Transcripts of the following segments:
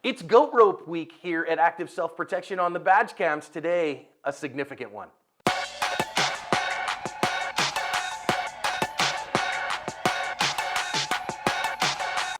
It's Goat Rope Week here at Active Self-Protection on the badge cams. Today, a significant one.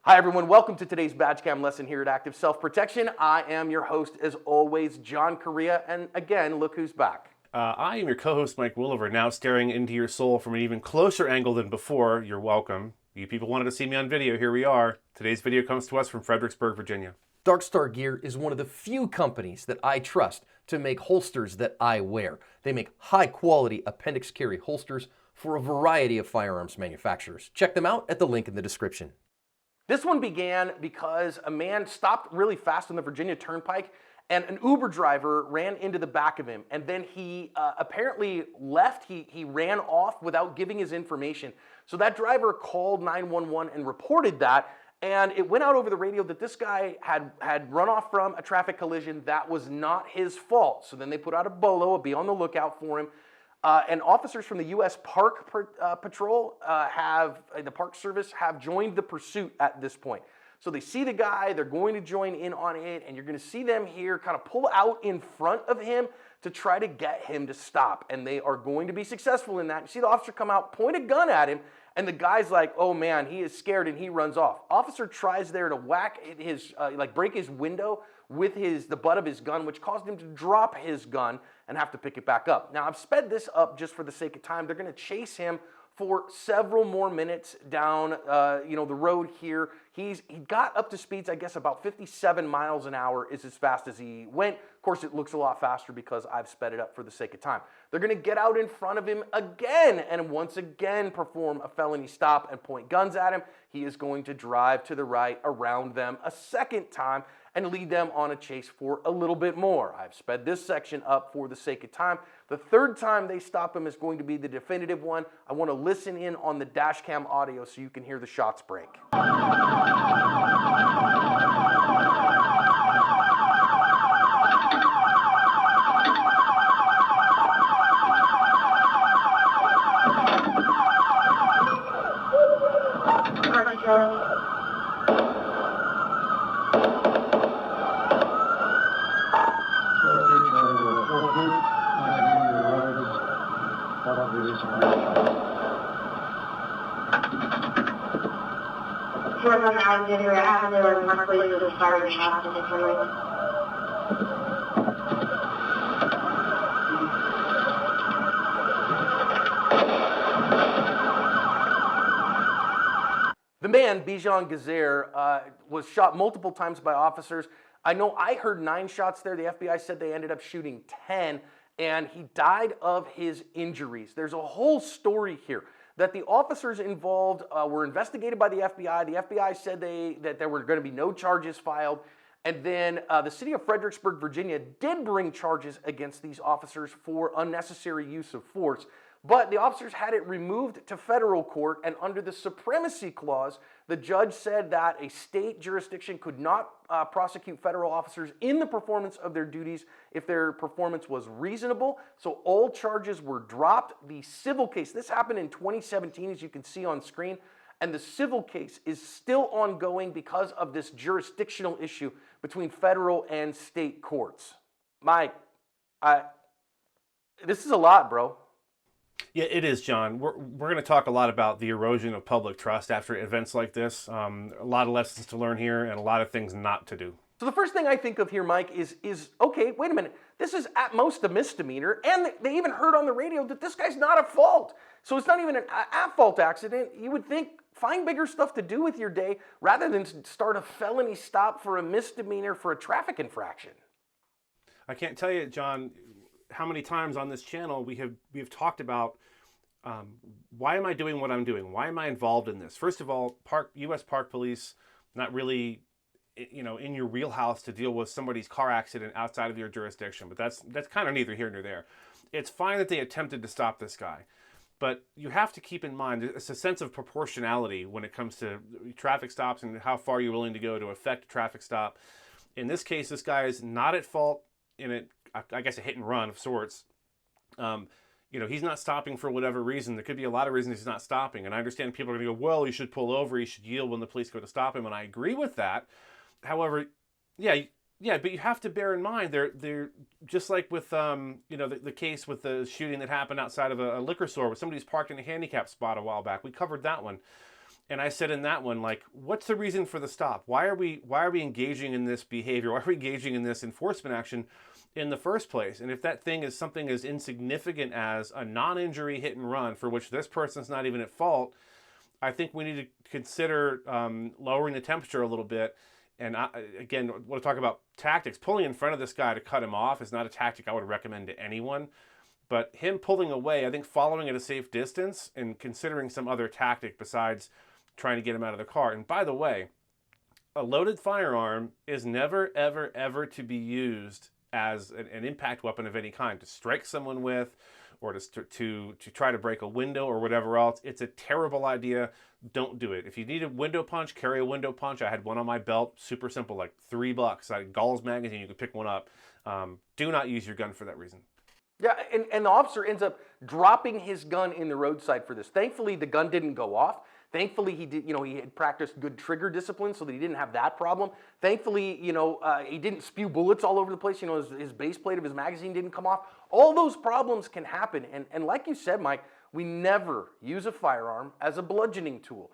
Hi everyone, welcome to today's badge cam lesson here at Active Self-Protection. I am your host as always, John Correa, and again, look who's back. I am your co-host Mike Williver, now staring into your soul from an even closer angle than before. You're welcome. You people wanted to see me on video, here we are. Today's video comes to us from Fredericksburg, Virginia. Darkstar Gear is one of the few companies that I trust to make holsters that I wear. They make high-quality appendix carry holsters for a variety of firearms manufacturers. Check them out at the link in the description. This one began because a man stopped really fast on the Virginia Turnpike and an Uber driver ran into the back of him, and then he apparently left. He ran off without giving his information. So that driver called 911 and reported that, and it went out over the radio that this guy had run off from a traffic collision. That was not his fault. So then they put out a bolo, a be on the lookout for him. And officers from the U.S. Park Patrol the Park Service have joined the pursuit at this point. So they see the guy, they're going to join in on it, and you're going to see them here kind of pull out in front of him to try to get him to stop. And they are going to be successful in that. You see the officer come out, point a gun at him, and the guy's like, oh man, he is scared, and he runs off. Officer tries there to whack his, break his window with the butt of his gun, which caused him to drop his gun and have to pick it back up. Now, I've sped this up just for the sake of time. They're going to chase him for several more minutes down, the road here. He got up to speeds, I guess, about 57 miles an hour is as fast as he went. Of course, it looks a lot faster because I've sped it up for the sake of time. They're going to get out in front of him again and once again perform a felony stop and point guns at him. He is going to drive to the right around them a second time and lead them on a chase for a little bit more. I've sped this section up for the sake of time. The third time they stop him is going to be the definitive one. I want to listen in on the dash cam audio so you can hear the shots break. The man, Bijan Gazer, was shot multiple times by officers. I know I heard 9 shots there. The FBI said they ended up shooting 10, and he died of his injuries. There's a whole story here that the officers involved were investigated by the FBI. The FBI said that there were going to be no charges filed. And then the city of Fredericksburg, Virginia did bring charges against these officers for unnecessary use of force. But the officers had it removed to federal court, and under the Supremacy Clause, the judge said that a state jurisdiction could not prosecute federal officers in the performance of their duties if their performance was reasonable. So all charges were dropped. The civil case, this happened in 2017, as you can see on screen, and the civil case is still ongoing because of this jurisdictional issue between federal and state courts. Mike, this is a lot, bro. Yeah, it is, John. We're going to talk a lot about the erosion of public trust after events like this. A lot of lessons to learn here and a lot of things not to do. So the first thing I think of here, Mike, is okay, wait a minute. This is at most a misdemeanor, and they even heard on the radio that this guy's not at fault. So it's not even an at-fault accident. You would think, find bigger stuff to do with your day rather than start a felony stop for a misdemeanor for a traffic infraction. I can't tell you, John, how many times on this channel we have talked about why am I doing what I'm doing? Why am I involved in this? First of all, U.S. Park Police, not really, in your wheelhouse to deal with somebody's car accident outside of your jurisdiction, but that's kind of neither here nor there. It's fine that they attempted to stop this guy, but you have to keep in mind it's a sense of proportionality when it comes to traffic stops and how far you're willing to go to affect a traffic stop. In this case, this guy is not at fault in I guess a hit and run of sorts. He's not stopping for whatever reason. There could be a lot of reasons he's not stopping. And I understand people are going to go, well, he should pull over, he should yield when the police go to stop him. And I agree with that. However, Yeah, but you have to bear in mind they're just like with the case with the shooting that happened outside of a liquor store where somebody's parked in a handicap spot a while back. We covered that one. And I said in that one, like, what's the reason for the stop? Why are we engaging in this behavior? Why are we engaging in this enforcement action in the first place? And if that thing is something as insignificant as a non-injury hit and run for which this person's not even at fault, I think we need to consider lowering the temperature a little bit. And again, we'll talk about tactics. Pulling in front of this guy to cut him off is not a tactic I would recommend to anyone. But him pulling away, I think following at a safe distance and considering some other tactic besides trying to get him out of the car. And by the way, a loaded firearm is never, ever, ever to be used as an impact weapon of any kind, to strike someone with, or to try to break a window or whatever else. It's a terrible idea. Don't do it. If you need a window punch, carry a window punch. I had one on my belt, super simple, like $3. I had Gall's magazine, you could pick one up. Do not use your gun for that reason. Yeah, and the officer ends up dropping his gun in the roadside for this. Thankfully, the gun didn't go off. Thankfully, he had practiced good trigger discipline so that he didn't have that problem. Thankfully, he didn't spew bullets all over the place. His base plate of his magazine didn't come off. All those problems can happen. And like you said, Mike, we never use a firearm as a bludgeoning tool.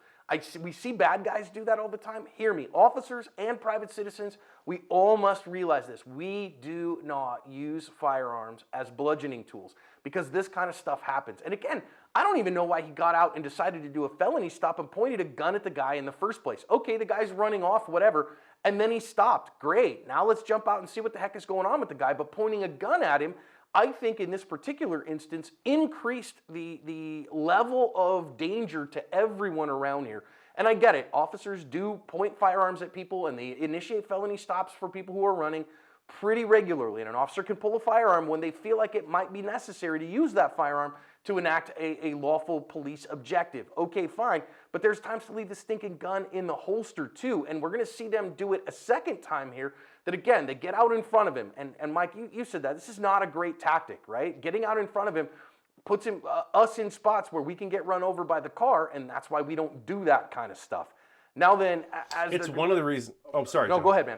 We see bad guys do that all the time. Hear me, officers and private citizens, we all must realize this. We do not use firearms as bludgeoning tools because this kind of stuff happens. And again, I don't even know why he got out and decided to do a felony stop and pointed a gun at the guy in the first place. Okay, the guy's running off, whatever, and then he stopped. Great, now let's jump out and see what the heck is going on with the guy. But pointing a gun at him, I think in this particular instance, increased the level of danger to everyone around here. And I get it, officers do point firearms at people and they initiate felony stops for people who are running pretty regularly. And an officer can pull a firearm when they feel like it might be necessary to use that firearm to enact a lawful police objective. Okay, fine, but there's times to leave the stinking gun in the holster too, and we're gonna see them do it a second time here, that again, they get out in front of him, and Mike, you said that, this is not a great tactic, right? Getting out in front of him puts us in spots where we can get run over by the car, and that's why we don't do that kind of stuff. Now then, it's one of the reasons, oh, sorry. No, John. go ahead, man.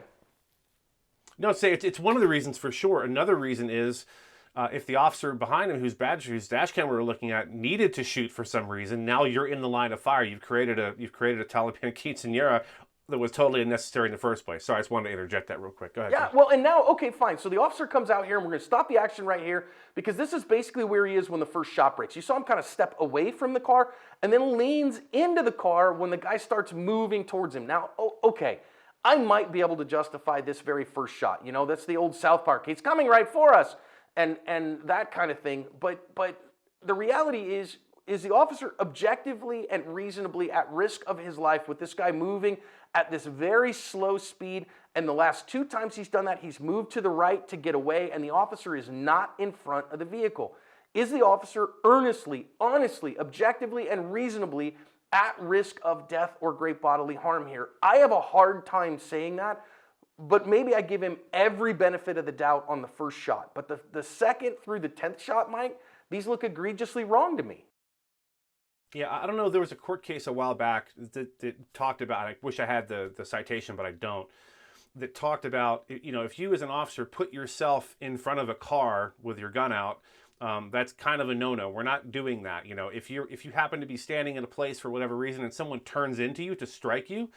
No, it's one of the reasons for sure. Another reason is if the officer behind him, whose dash camera we're looking at, needed to shoot for some reason, now you're in the line of fire. You've created a Taliban quinceañera that was totally unnecessary in the first place. Sorry, I just wanted to interject that real quick. Go ahead. Yeah, well, and now, okay, fine. So the officer comes out here, and we're going to stop the action right here because this is basically where he is when the first shot breaks. You saw him kind of step away from the car and then leans into the car when the guy starts moving towards him. Now, okay, I might be able to justify this very first shot. That's the old South Park. He's coming right for us. And that kind of thing, but the reality is the officer objectively and reasonably at risk of his life with this guy moving at this very slow speed, and the last 2 times he's done that, he's moved to the right to get away, and the officer is not in front of the vehicle. Is the officer earnestly, honestly, objectively, and reasonably at risk of death or great bodily harm here? I have a hard time saying that. But maybe I give him every benefit of the doubt on the first shot. But the second through the 10th shot, Mike, these look egregiously wrong to me. Yeah, I don't know. There was a court case a while back that talked about, I wish I had the citation, but I don't, that talked about, if you as an officer put yourself in front of a car with your gun out, that's kind of a no-no. We're not doing that. If you happen to be standing in a place for whatever reason and someone turns into you to strike you,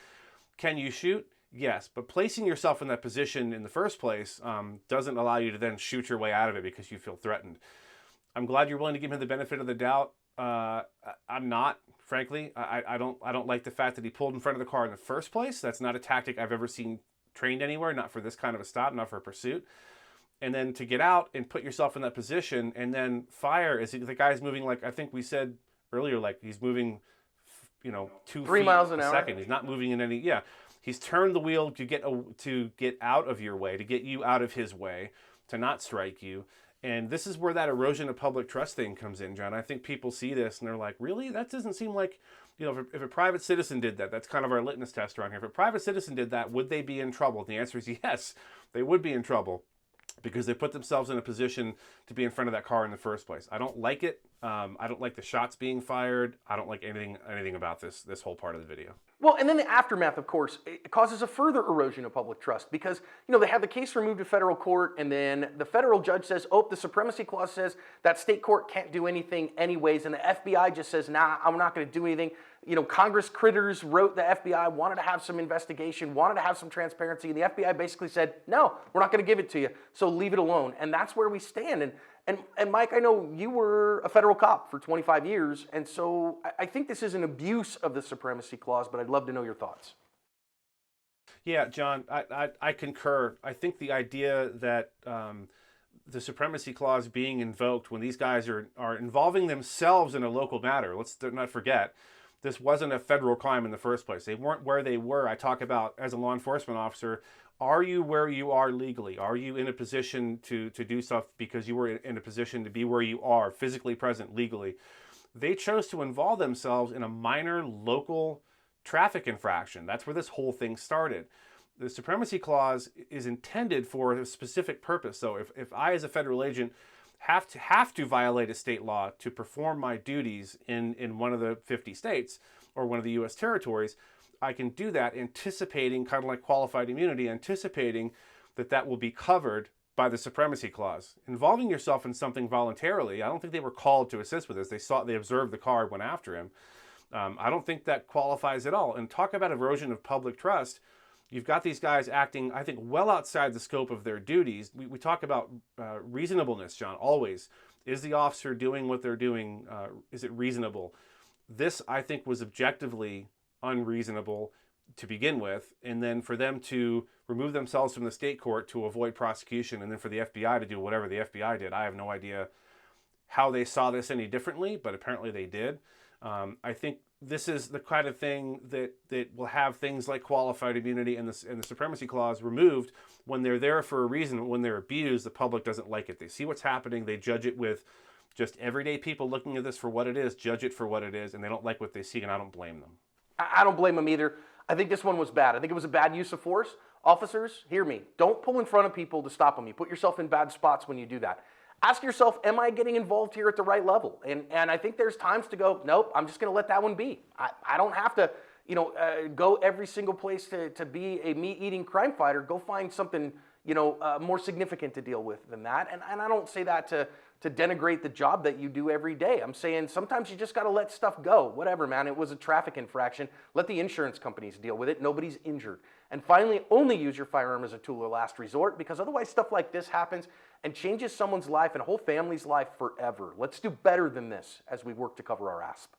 can you shoot? Yes, but placing yourself in that position in the first place doesn't allow you to then shoot your way out of it because you feel threatened. I'm glad you're willing to give him the benefit of the doubt. I'm not, frankly. I don't like the fact that he pulled in front of the car in the first place. That's not a tactic I've ever seen trained anywhere, not for this kind of a stop, not for a pursuit. And then to get out and put yourself in that position and then fire as the guy's moving, like I think we said earlier, like he's moving, 2 3 feet miles an a hour. second. He's not moving in any, He's turned the wheel to get out of your way, to get you out of his way, to not strike you. And this is where that erosion of public trust thing comes in, John. I think people see this and they're like, really? That doesn't seem like, if a private citizen did that, that's kind of our litmus test around here. If a private citizen did that, would they be in trouble? And the answer is yes, they would be in trouble. because they put themselves in a position to be in front of that car in the first place. I don't like it. I don't like the shots being fired. I don't like anything about this whole part of the video. Well, and then the aftermath, of course, it causes a further erosion of public trust because, they had the case removed to federal court, and then the federal judge says, oh, the Supremacy Clause says that state court can't do anything anyways, and the FBI just says, nah, I'm not going to do anything. Congress critters wrote the FBI, wanted to have some investigation, wanted to have some transparency, and the FBI basically said, no, we're not going to give it to you, so leave it alone. And that's where we stand. And Mike, I know you were a federal cop for 25 years, and so I think this is an abuse of the Supremacy Clause, but I'd love to know your thoughts. Yeah, John, I concur. I think the idea that the Supremacy Clause being invoked when these guys are involving themselves in a local matter, let's not forget, this wasn't a federal crime in the first place. They weren't where they were. I talk about, as a law enforcement officer, are you where you are legally? Are you in a position to do stuff because you were in a position to be where you are, physically present legally? They chose to involve themselves in a minor local traffic infraction. That's where this whole thing started. The Supremacy Clause is intended for a specific purpose. So if I, as a federal agent, have to violate a state law to perform my duties in one of the 50 states or one of the U.S. territories, I can do that anticipating, kind of like qualified immunity, anticipating that will be covered by the Supremacy Clause. Involving yourself in something voluntarily, I don't think they were called to assist with this. They observed the car, went after him. I don't think that qualifies at all. And talk about erosion of public trust. You've got these guys acting, I think, well outside the scope of their duties. We talk about reasonableness, John, always. Is the officer doing what they're doing? Is it reasonable? This, I think, was objectively unreasonable to begin with, and then for them to remove themselves from the state court to avoid prosecution, and then for the FBI to do whatever the FBI did. I have no idea how they saw this any differently, but apparently they did. I think this is the kind of thing that will have things like qualified immunity and the Supremacy Clause removed when they're there for a reason. When they're abused, the public doesn't like it. They see what's happening, they judge it with just everyday people looking at this for what it is, judge it for what it is, and they don't like what they see, and I don't blame them. I don't blame them either. I think this one was bad. I think it was a bad use of force. Officers, hear me. Don't pull in front of people to stop them. You put yourself in bad spots when you do that. Ask yourself, am I getting involved here at the right level? And I think there's times to go, nope, I'm just going to let that one be. I don't have to, go every single place to be a meat-eating crime fighter. Go find something, more significant to deal with than that. And I don't say that to denigrate the job that you do every day. I'm saying sometimes you just got to let stuff go. Whatever, man. It was a traffic infraction. Let the insurance companies deal with it. Nobody's injured. And finally, only use your firearm as a tool of last resort, because otherwise stuff like this happens and changes someone's life and a whole family's life forever. Let's do better than this as we work to cover our ASP.